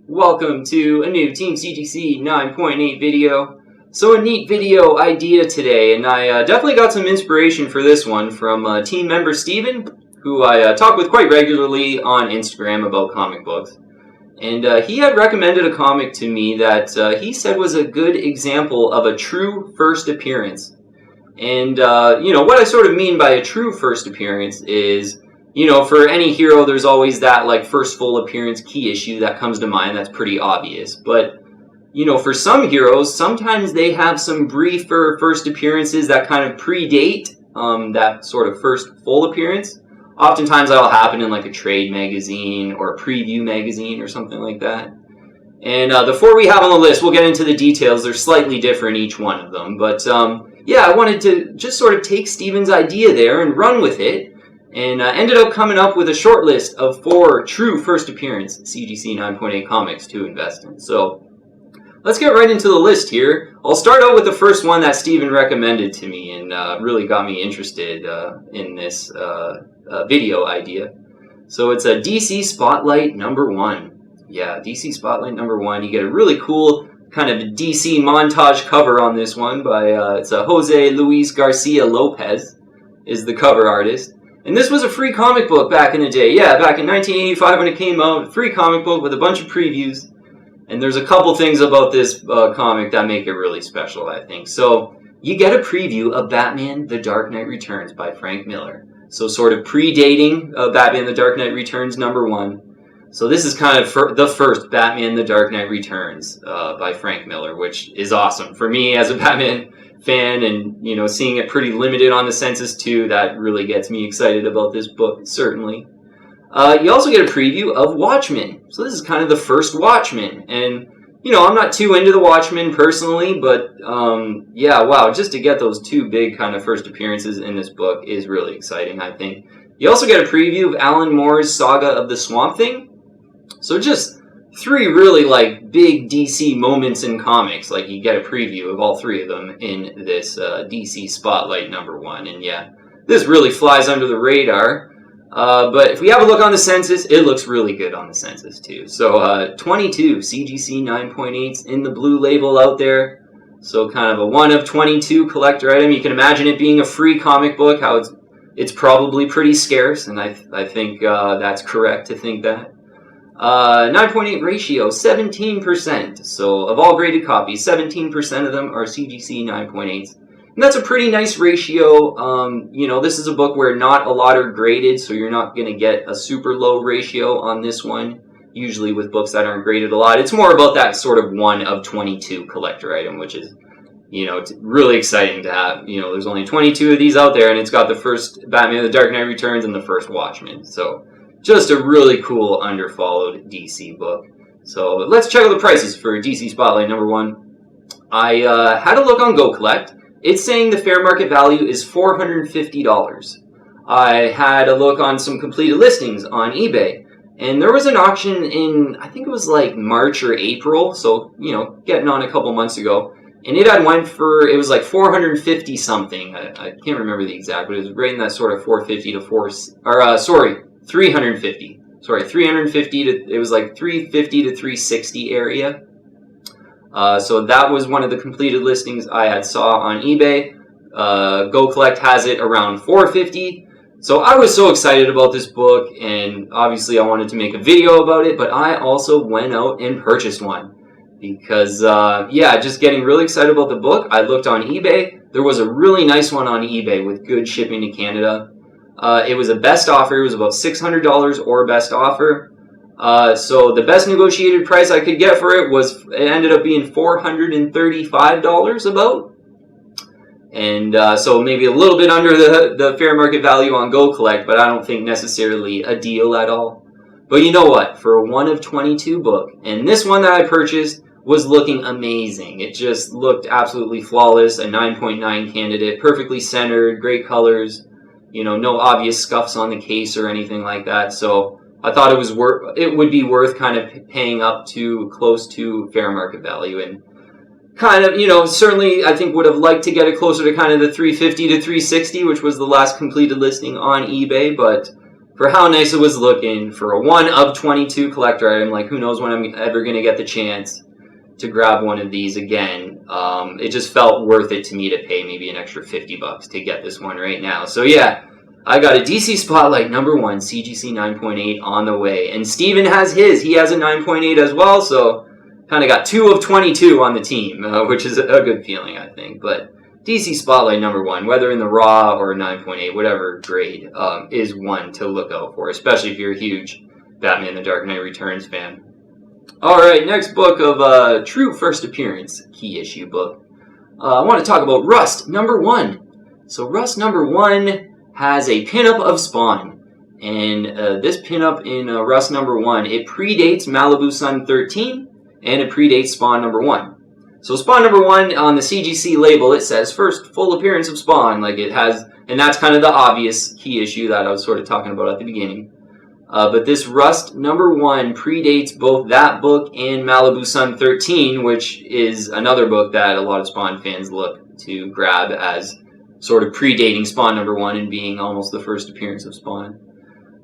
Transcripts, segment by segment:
Welcome to a new Team CGC 9.8 video. So a neat video idea today, and I definitely got some inspiration for this one from team member Steven, who I talk with quite regularly on Instagram about comic books. And he had recommended a comic to me that he said was a good example of a true first appearance. And, what I sort of mean by a true first appearance is, for any hero, there's always that, first full appearance key issue that comes to mind. That's pretty obvious. But, for some heroes, sometimes they have some briefer first appearances that kind of predate that sort of first full appearance. Oftentimes that'll happen in, a trade magazine or a preview magazine or something like that. And the four we have on the list, we'll get into the details. They're slightly different, each one of them. But, I wanted to just sort of take Steven's idea there and run with it. And ended up coming up with a short list of 4 true first appearance CGC 9.8 comics to invest in. So let's get right into the list here. I'll start out with the first one that Steven recommended to me and really got me interested in this video idea. So it's a DC Spotlight #1. Yeah, DC Spotlight #1. You get a really cool kind of DC montage cover on this one by it's Jose Luis Garcia Lopez is the cover artist. And this was a free comic book back in the day. Yeah, back in 1985 when it came out, a free comic book with a bunch of previews. And there's a couple things about this comic that make it really special, I think. So you get a preview of Batman The Dark Knight Returns by Frank Miller. So sort of predating Batman The Dark Knight Returns #1. So this is kind of the first Batman The Dark Knight Returns by Frank Miller, which is awesome. For me as a Batman fan and, seeing it pretty limited on the census too, that really gets me excited about this book, certainly. You also get a preview of Watchmen. So this is kind of the first Watchmen. And, I'm not too into the Watchmen personally, but, wow, just to get those 2 big kind of first appearances in this book is really exciting, I think. You also get a preview of Alan Moore's Saga of the Swamp Thing. So just 3 really, big DC moments in comics. You get a preview of all 3 of them in this DC Spotlight #1. And yeah, this really flies under the radar. But if we have a look on the census, it looks really good on the census too. So 22 CGC 9.8s in the blue label out there. So kind of a 1 of 22 collector item. You can imagine it being a free comic book, how it's probably pretty scarce. And I think that's correct to think that. 9.8 ratio, 17%. So of all graded copies, 17% of them are CGC 9.8s. And that's a pretty nice ratio. This is a book where not a lot are graded, so you're not going to get a super low ratio on this one. Usually with books that aren't graded a lot, it's more about that sort of 1 of 22 collector item, which is, it's really exciting to have. There's only 22 of these out there, and it's got the first Batman The Dark Knight Returns and the first Watchmen. So just a really cool underfollowed DC book. So let's check out the prices for DC Spotlight #1. I had a look on Go Collect. It's saying the fair market value is $450. I had a look on some completed listings on eBay. And there was an auction in, I think it was March or April. So, getting on a couple months ago. And it had went for, it was 450 something. I can't remember the exact, but it was right in that sort of 450 to 350. Sorry, 350 to, it was 350 to 360 area. So that was one of the completed listings I had saw on eBay. Go Collect has it around 450. So I was so excited about this book, and obviously I wanted to make a video about it, but I also went out and purchased one. Because, just getting really excited about the book. I looked on eBay. There was a really nice one on eBay with good shipping to Canada. It was a best offer. It was about $600 or best offer. So the best negotiated price I could get for it ended up being $435 about. And so maybe a little bit under the fair market value on Go Collect, but I don't think necessarily a deal at all. But you know what? For a 1 of 22 book, and this one that I purchased was looking amazing. It just looked absolutely flawless, a 9.9 candidate, perfectly centered, great colors. No obvious scuffs on the case or anything like that. So I thought it would be worth kind of paying up to close to fair market value, and kind of, certainly I think would have liked to get it closer to kind of the 350 to 360, which was the last completed listing on eBay. But for how nice it was looking, for a 1 of 22 collector item. Like, who knows when I'm ever going to get the chance to grab one of these again. It just felt worth it to me to pay maybe an extra $50 to get this one right now. So yeah, I got a DC Spotlight number 1 CGC 9.8 on the way. And Steven has his. He has a 9.8 as well, so kind of got 2 of 22 on the team, which is a good feeling, I think. But DC Spotlight number 1, whether in the raw or 9.8, whatever grade, is one to look out for, especially if you're a huge Batman The Dark Knight Returns fan. Alright, next book of true first appearance, key issue book. I want to talk about Rust number 1. So Rust number 1 has a pinup of Spawn. And this pinup in Rust number 1, it predates Malibu Sun 13, and it predates Spawn number 1. So Spawn number 1 on the CGC label, it says first full appearance of Spawn, like it has, and that's kind of the obvious key issue that I was sort of talking about at the beginning. But this Rust number 1 predates both that book and Malibu Sun 13, which is another book that a lot of Spawn fans look to grab as sort of predating Spawn number 1 and being almost the first appearance of Spawn.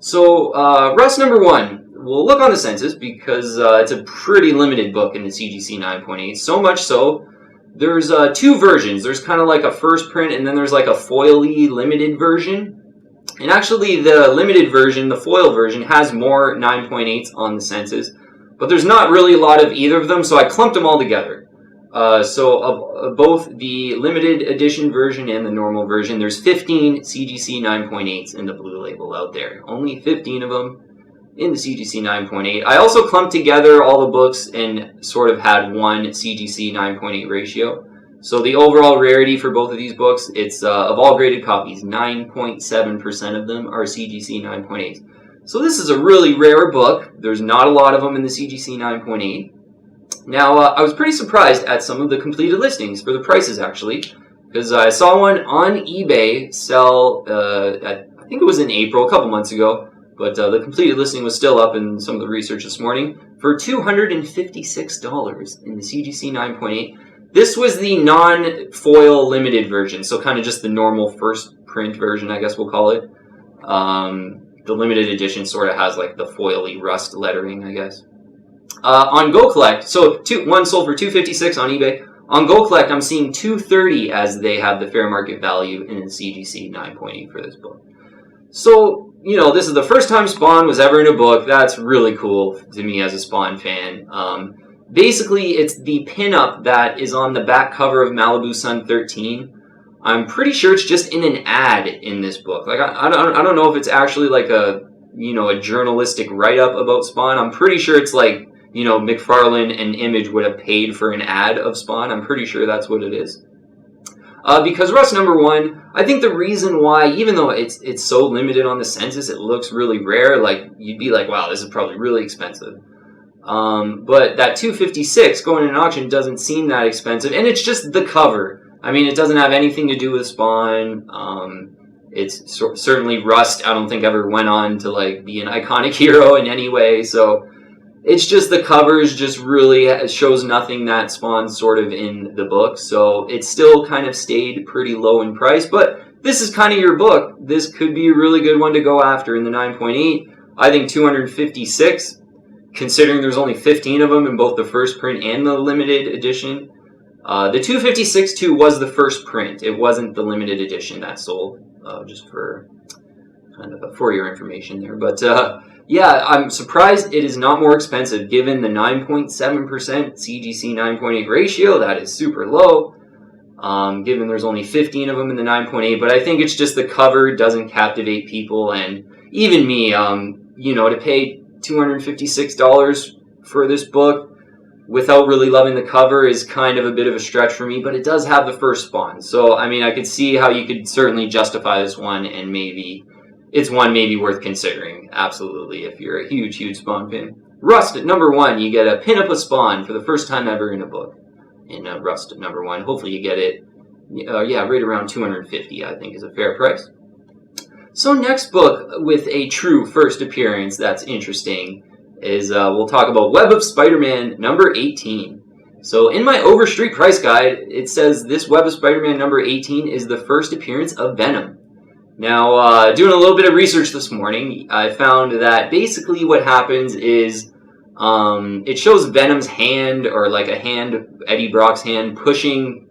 So Rust number 1. We'll look on the census because it's a pretty limited book in the CGC 9.8. So much so, there's 2 versions. There's kind of like a first print and then there's like a foil-y limited version. And actually the limited version, the foil version, has more 9.8s on the census. But there's not really a lot of either of them, so I clumped them all together. So of both the limited edition version and the normal version, there's 15 CGC 9.8s in the blue label out there. Only 15 of them in the CGC 9.8. I also clumped together all the books and sort of had one CGC 9.8 ratio. So the overall rarity for both of these books, it's of all graded copies, 9.7% of them are CGC 9.8. So this is a really rare book. There's not a lot of them in the CGC 9.8. Now, I was pretty surprised at some of the completed listings for the prices, actually, because I saw one on eBay sell, I think it was in April, a couple months ago, but the completed listing was still up in some of the research this morning for $256 in the CGC 9.8. This was the non-foil limited version, so kind of just the normal first print version, I guess we'll call it. The limited edition sort of has like the foily rust lettering, I guess. On Go Collect, so one sold for $256 on eBay. On Go Collect, I'm seeing $230 as they have the fair market value in the CGC 9.8 for this book. So, you know, this is the first time Spawn was ever in a book. That's really cool to me as a Spawn fan. Basically, it's the pinup that is on the back cover of Malibu Sun 13. I'm pretty sure it's just in an ad in this book. Like, I don't know if it's actually like a, you know, a journalistic write-up about Spawn. I'm pretty sure it's like, you know, McFarlane and Image would have paid for an ad of Spawn. I'm pretty sure that's what it is. Because Rust number 1, I think the reason why, even though it's so limited on the census, it looks really rare. Like, you'd be like, wow, this is probably really expensive. But that $256 going in an auction doesn't seem that expensive, and it's just the cover. I mean, it doesn't have anything to do with Spawn. It's certainly Rust, I don't think ever went on to like be an iconic hero in any way, so it's just the covers just really shows nothing that Spawn's sort of in the book, so it still kind of stayed pretty low in price, but this is kind of your book. This could be a really good one to go after in the 9.8. I think $256, considering there's only 15 of them in both the first print and the limited edition. The $256 too was the first print. It wasn't the limited edition that sold, just for kind of for your information there. But yeah, I'm surprised it is not more expensive given the 9.7% CGC 9.8 ratio. That is super low, given there's only 15 of them in the 9.8. But I think it's just the cover doesn't captivate people, and even me, you know, to pay $256 for this book without really loving the cover is kind of a bit of a stretch for me, but it does have the first Spawn. So, I mean, I could see how you could certainly justify this one, and maybe it's one maybe worth considering, absolutely, if you're a huge, huge Spawn fan. Rust at number 1, you get a pinup of Spawn for the first time ever in a book. In Rust at number 1, hopefully you get it, yeah, right around $250, I think is a fair price. So next book with a true first appearance that's interesting is we'll talk about Web of Spider-Man number 18. So in my Overstreet price guide, it says this Web of Spider-Man number 18 is the first appearance of Venom. Now, doing a little bit of research this morning, I found that basically what happens is it shows Venom's hand, or like a hand, Eddie Brock's hand, pushing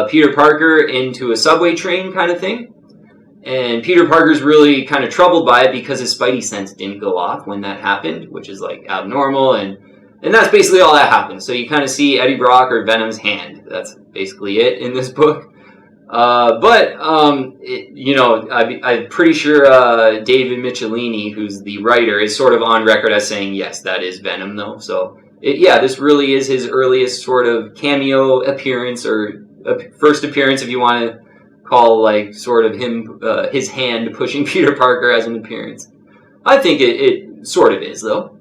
Peter Parker into a subway train kind of thing. And Peter Parker's really kind of troubled by it because his Spidey sense didn't go off when that happened, which is like abnormal, and that's basically all that happens. So you kind of see Eddie Brock or Venom's hand. That's basically it in this book. I'm pretty sure David Michelini, who's the writer, is sort of on record as saying, yes, that is Venom, though. So, this really is his earliest sort of cameo appearance, or first appearance, if you want to call, like, sort of him, his hand pushing Peter Parker as an appearance. I think it sort of is, though.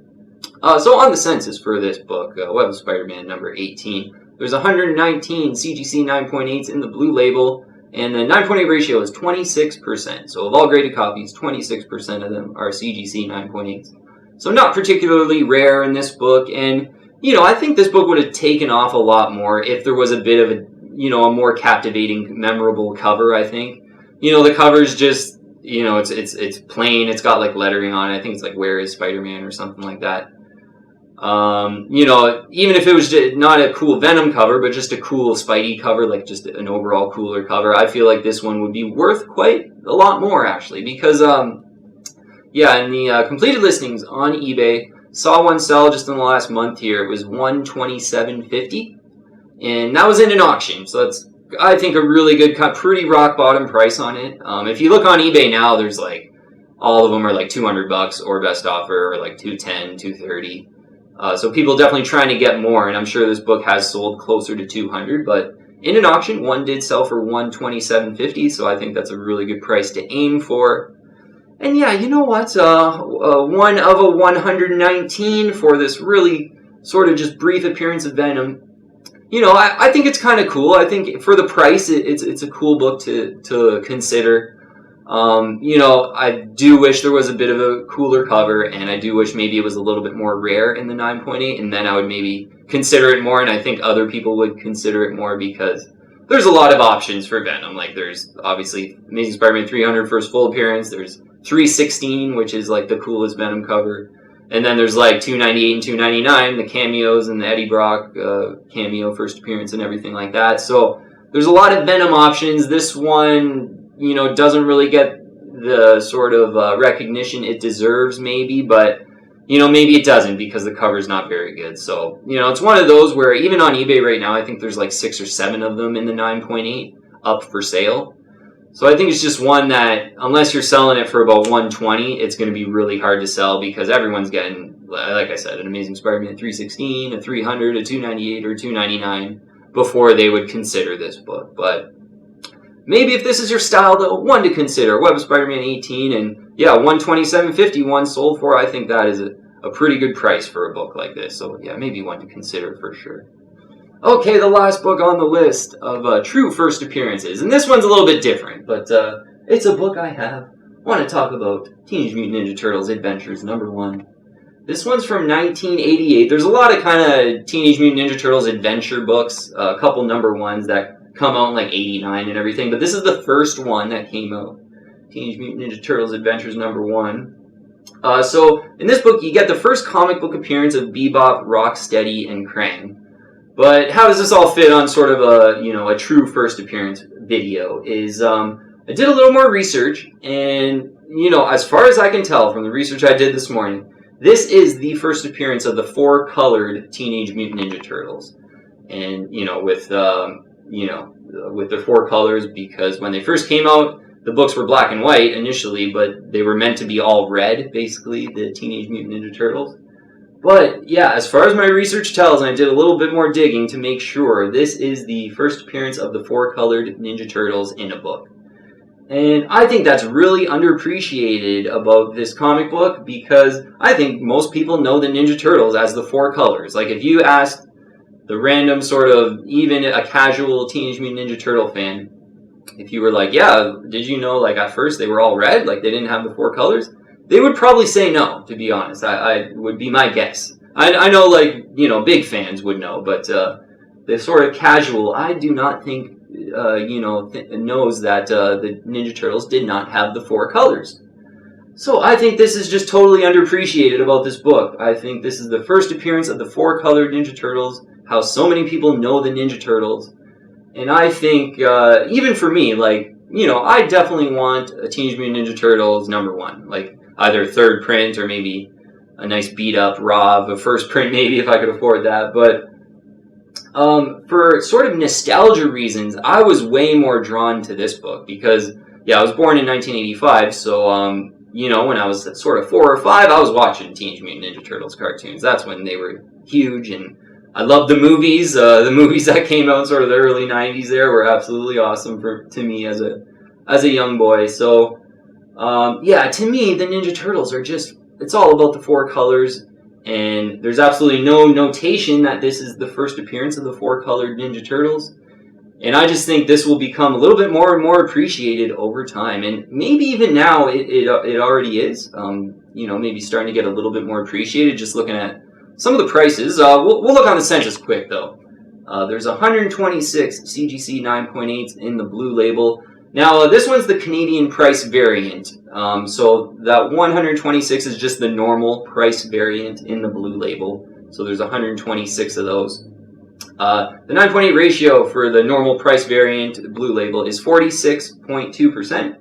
So on the census for this book, Web of Spider-Man number 18, there's 119 CGC 9.8s in the blue label, and the 9.8 ratio is 26%. So of all graded copies, 26% of them are CGC 9.8s. So not particularly rare in this book, and, I think this book would have taken off a lot more if there was a bit of a more captivating, memorable cover, I think. The cover's just, it's plain, it's got, like, lettering on it. I think it's, like, Where is Spider-Man or something like that. Even if it was just not a cool Venom cover, but just a cool Spidey cover, like just an overall cooler cover, I feel like this one would be worth quite a lot more, actually, because, in the completed listings on eBay, saw one sell just in the last month here. It was $127.50. And that was in an auction, so that's, I think, a really good, pretty rock bottom price on it. If you look on eBay now, there's like, all of them are like $200 or best offer, or like $210, $230. So people definitely trying to get more, and I'm sure this book has sold closer to $200, but in an auction, one did sell for $127.50, so I think that's a really good price to aim for. And yeah, you know what? One of a 119 for this really sort of just brief appearance of Venom. I think it's kind of cool. I think for the price, it's a cool book to consider. I do wish there was a bit of a cooler cover, and I do wish maybe it was a little bit more rare in the 9.8, and then I would maybe consider it more, and I think other people would consider it more because there's a lot of options for Venom. Like, there's obviously Amazing Spider-Man 300 first full appearance, there's 316, which is like the coolest Venom cover. And then there's like 298 and 299, the cameos and the Eddie Brock cameo first appearance and everything like that. So there's a lot of Venom options. This one, doesn't really get the sort of recognition it deserves, maybe, but maybe it doesn't because the cover's not very good. So it's one of those where even on eBay right now, I think there's like 6 or 7 of them in the 9.8 up for sale. So I think it's just one that, unless you're selling it for about $120, it's going to be really hard to sell because everyone's getting, like I said, an Amazing Spider-Man 316, a 300, a 298, or 299 before they would consider this book. But maybe if this is your style, though, one to consider. Web of Spider-Man 18, and yeah, $127.50 one sold for. I think that is a pretty good price for a book like this. So yeah, maybe one to consider for sure. Okay, the last book on the list of true first appearances. And this one's a little bit different, but it's a book I want to talk about. Teenage Mutant Ninja Turtles Adventures #1. This one's from 1988. There's a lot of kind of Teenage Mutant Ninja Turtles adventure books, a couple #1s that come out in like 89 and everything, but this is the first one that came out. Teenage Mutant Ninja Turtles Adventures #1. So in this book, you get the first comic book appearance of Bebop, Rocksteady, and Krang. But how does this all fit on sort of a true first appearance video is, I did a little more research, and, as far as I can tell from the research I did this morning, this is the first appearance of the 4-colored Teenage Mutant Ninja Turtles. And, with their 4 colors, because when they first came out, the books were black and white initially, but they were meant to be all red, basically, the Teenage Mutant Ninja Turtles. But, yeah, as far as my research tells, and I did a little bit more digging to make sure, this is the first appearance of the 4-colored Ninja Turtles in a book. And I think that's really underappreciated about this comic book, because I think most people know the Ninja Turtles as the 4 colors. Like, if you asked the random sort of, even a casual Teenage Mutant Ninja Turtle fan, if you were like, yeah, did you know, like, at first they were all red, like they didn't have the 4 colors? They would probably say no, to be honest. I would be my guess. I know, like, big fans would know, but the sort of casual, I do not think knows that the Ninja Turtles did not have the 4 colors. So I think this is just totally underappreciated about this book. I think this is the first appearance of the 4-colored Ninja Turtles, how so many people know the Ninja Turtles. And I think, even for me, I definitely want a Teenage Mutant Ninja Turtles #1. Like, either 3rd print or maybe a nice beat-up raw of a 1st print, maybe, if I could afford that. But for sort of nostalgia reasons, I was way more drawn to this book because, I was born in 1985, so, when I was sort of 4 or 5, I was watching Teenage Mutant Ninja Turtles cartoons. That's when they were huge, and I loved the movies. The movies that came out in sort of the early 90s there were absolutely awesome to me as a young boy. So, to me, the Ninja Turtles are it's all about the 4 colors. And there's absolutely no notation that this is the first appearance of the 4-colored Ninja Turtles. And I just think this will become a little bit more and more appreciated over time. And maybe even now it already is. Maybe starting to get a little bit more appreciated just looking at some of the prices. We'll look on the census quick, though. There's 126 CGC 9.8s in the blue label. Now, this one's the Canadian price variant. So that 126 is just the normal price variant in the blue label. So there's 126 of those. The 9.8 ratio for the normal price variant blue label is 46.2%.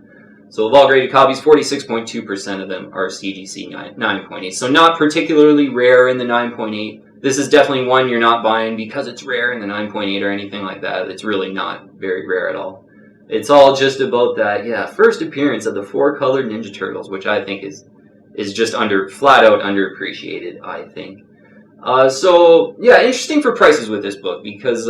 So of all graded copies, 46.2% of them are CGC 9.8. So not particularly rare in the 9.8. This is definitely one you're not buying because it's rare in the 9.8 or anything like that. It's really not very rare at all. It's all just about that, first appearance of the 4-colored Ninja Turtles, which I think is just flat out underappreciated, I think. Interesting for prices with this book because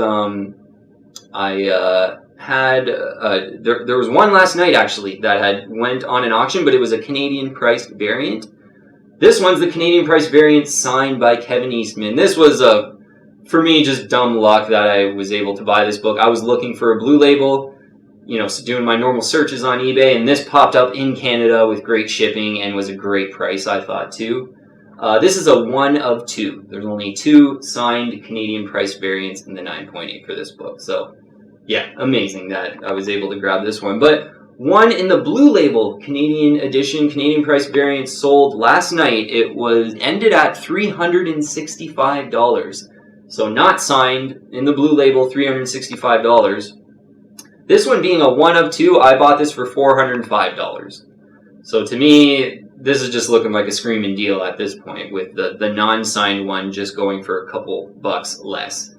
I had there was one last night actually that had went on an auction, but it was a Canadian priced variant. This one's the Canadian price variant signed by Kevin Eastman. This was for me just dumb luck that I was able to buy this book. I was looking for a blue label. Doing my normal searches on eBay, and this popped up in Canada with great shipping and was a great price, I thought, too. This is a 1 of 2. There's only 2 signed Canadian price variants in the 9.8 for this book. So, amazing that I was able to grab this one. But one in the blue label Canadian edition, Canadian price variant sold last night. It ended at $365. So not signed in the blue label, $365. This one being a 1 of 2, I bought this for $405. So to me, this is just looking like a screaming deal at this point, with the non-signed one just going for a couple bucks less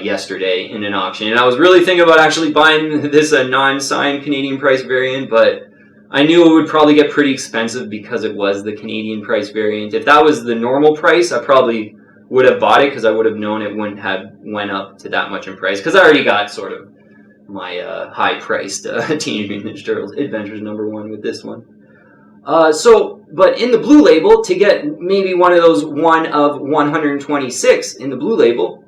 yesterday in an auction. And I was really thinking about actually buying this a non-signed Canadian price variant, but I knew it would probably get pretty expensive because it was the Canadian price variant. If that was the normal price, I probably would have bought it because I would have known it wouldn't have went up to that much in price, because I already got sort of my high-priced Teenage Mutant Ninja Turtles Adventures #1 with this one. But in the blue label, to get maybe one of those 1 of 126 in the blue label,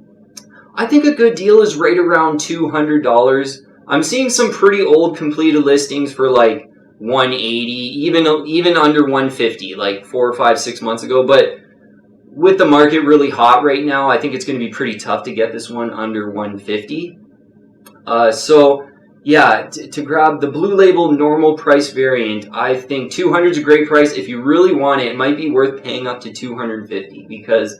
I think a good deal is right around $200. I'm seeing some pretty old completed listings for like $180, even under $150, like 4 or 5, 6 months ago. But with the market really hot right now, I think it's going to be pretty tough to get this one under $150. To grab the blue label normal price variant, I think $200 is a great price. If you really want it, it might be worth paying up to $250, because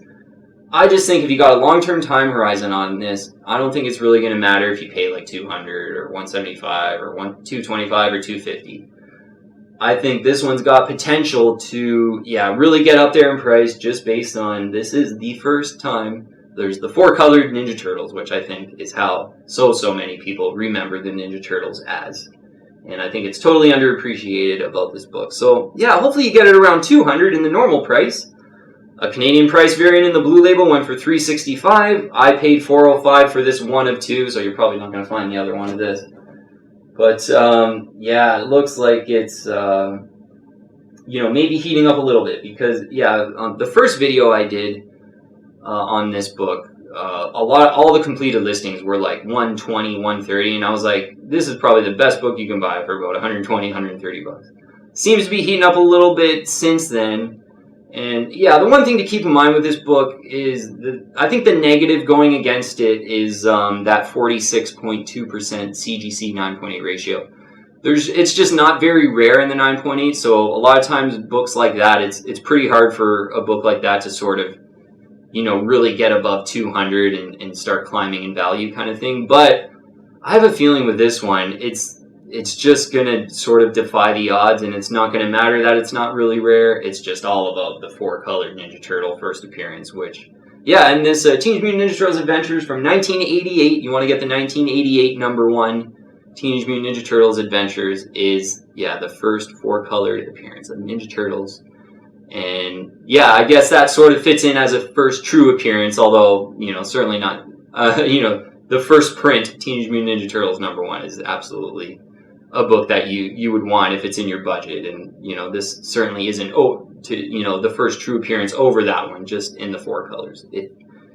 I just think if you got a long-term time horizon on this, I don't think it's really going to matter if you pay like $200 or $175 or $225 or $250. I think this one's got potential to, really get up there in price, just based on this is the first time there's the 4-colored Ninja Turtles, which I think is how so many people remember the Ninja Turtles as. And I think it's totally underappreciated about this book. So, hopefully you get it around $200 in the normal price. A Canadian price variant in the blue label went for $365. I paid $405 for this 1 of 2, so you're probably not going to find the other one of this. But, it looks like it's, maybe heating up a little bit, because, the first video I did on this book, all the completed listings were like $120, $130, and I was like, this is probably the best book you can buy for about $120, $130. Seems to be heating up a little bit since then, And yeah, the one thing to keep in mind with this book is I think the negative going against it is that 46.2% CGC 9.8 ratio. It's just not very rare in the 9.8, so a lot of times books like that, it's pretty hard for a book like that to sort of, really get above 200 and start climbing in value kind of thing. But I have a feeling with this one, it's just going to sort of defy the odds, and it's not going to matter that it's not really rare. It's just all about the 4-colored Ninja Turtle first appearance, which, yeah, and this Teenage Mutant Ninja Turtles Adventures from 1988, you want to get the 1988 #1 Teenage Mutant Ninja Turtles Adventures is, yeah, the first 4-colored appearance of Ninja Turtles. And, yeah, I guess that sort of fits in as a first true appearance, although, certainly not, the first print, Teenage Mutant Ninja Turtles #1, is absolutely a book that you would want if it's in your budget. And, this certainly isn't, the first true appearance over that one, just in the 4 colors.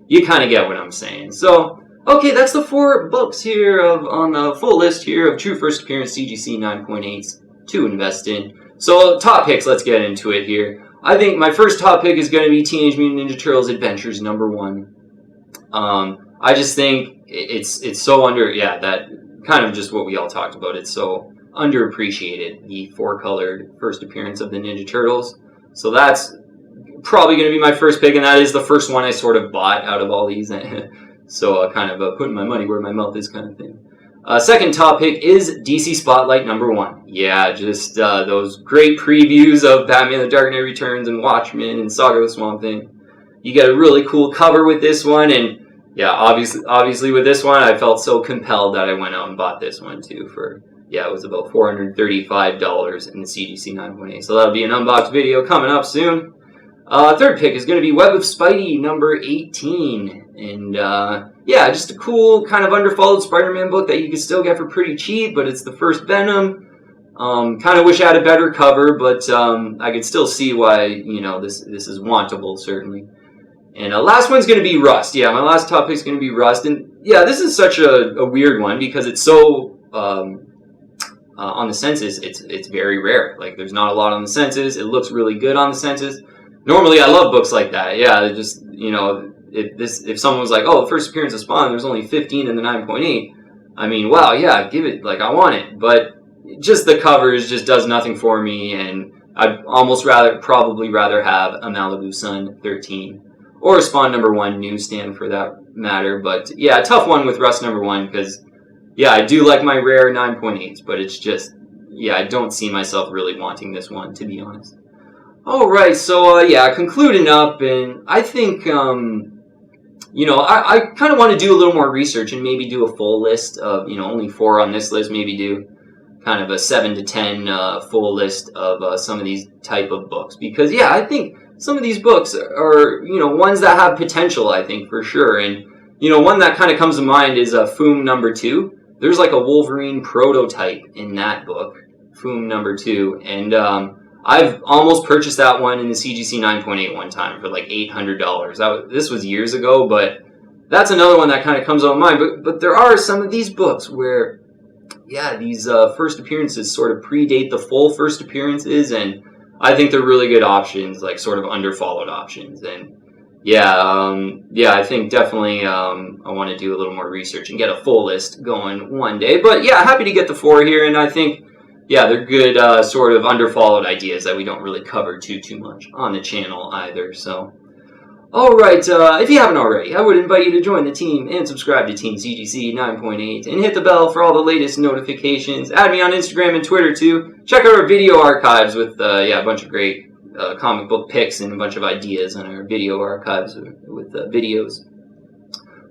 You kind of get what I'm saying. So, okay, that's the 4 books here on the full list here of true first appearance CGC 9.8s to invest in. So, top picks, let's get into it here. I think my first top pick is going to be Teenage Mutant Ninja Turtles Adventures #1. I just think it's so that kind of just what we all talked about. It's so underappreciated, the 4-colored first appearance of the Ninja Turtles. So that's probably going to be my first pick, and that is the first one I sort of bought out of all these. So kind of putting my money where my mouth is kind of thing. Second top pick is DC Spotlight #1. Yeah, just those great previews of Batman the Dark Knight Returns and Watchmen and Saga of the Swamp Thing. You get a really cool cover with this one, and yeah, obviously with this one, I felt so compelled that I went out and bought this one too for, it was about $435 in the CGC 9.8. So that'll be an unboxed video coming up soon. Third pick is going to be Web of Spidey #18. And just a cool kind of underfollowed Spider-Man book that you can still get for pretty cheap, but it's the first Venom. Kind of wish I had a better cover, but I could still see why, this is wantable, certainly. And last one's going to be Rust. Yeah, my last top pick is going to be Rust. And yeah, this is such a weird one because it's so, on the census, it's very rare. Like, there's not a lot on the census. It looks really good on the census. Normally, I love books like that. Yeah, just, if someone was like, oh, the first appearance of Spawn, there's only 15 in the 9.8. I mean, wow, yeah, give it, I want it. But just the covers just does nothing for me, and I'd probably rather have a Malibu Sun 13. Or Spawn #1 newsstand for that matter. But yeah, tough one with Rust #1 because, I do like my rare 9.8s, but it's just, I don't see myself really wanting this one, to be honest. Alright, so concluding up, and I think, I kind of want to do a little more research and maybe do a full list of, only 4 on this list, maybe do kind of a 7 to 10 full list of some of these type of books. Because, I think some of these books are, ones that have potential, I think, for sure. And, one that kind of comes to mind is Foom #2. There's like a Wolverine prototype in that book, Foom #2. And I've almost purchased that one in the CGC 9.8 one time for like $800. This was years ago, but that's another one that kind of comes on mind. But there are some of these books where, these first appearances sort of predate the full first appearances, and I think they're really good options, like sort of underfollowed options. And I think definitely I want to do a little more research and get a full list going one day. But happy to get the 4 here, and I think they're good sort of underfollowed ideas that we don't really cover too much on the channel either. So, alright, if you haven't already, I would invite you to join the team and subscribe to Team CGC 9.8 and hit the bell for all the latest notifications. Add me on Instagram and Twitter too. Check out our video archives with a bunch of great comic book picks and a bunch of ideas on our video archives with videos.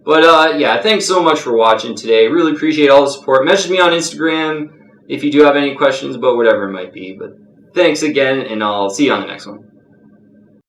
But thanks so much for watching today. Really appreciate all the support. Message me on Instagram if you do have any questions about whatever it might be. But thanks again, and I'll see you on the next one.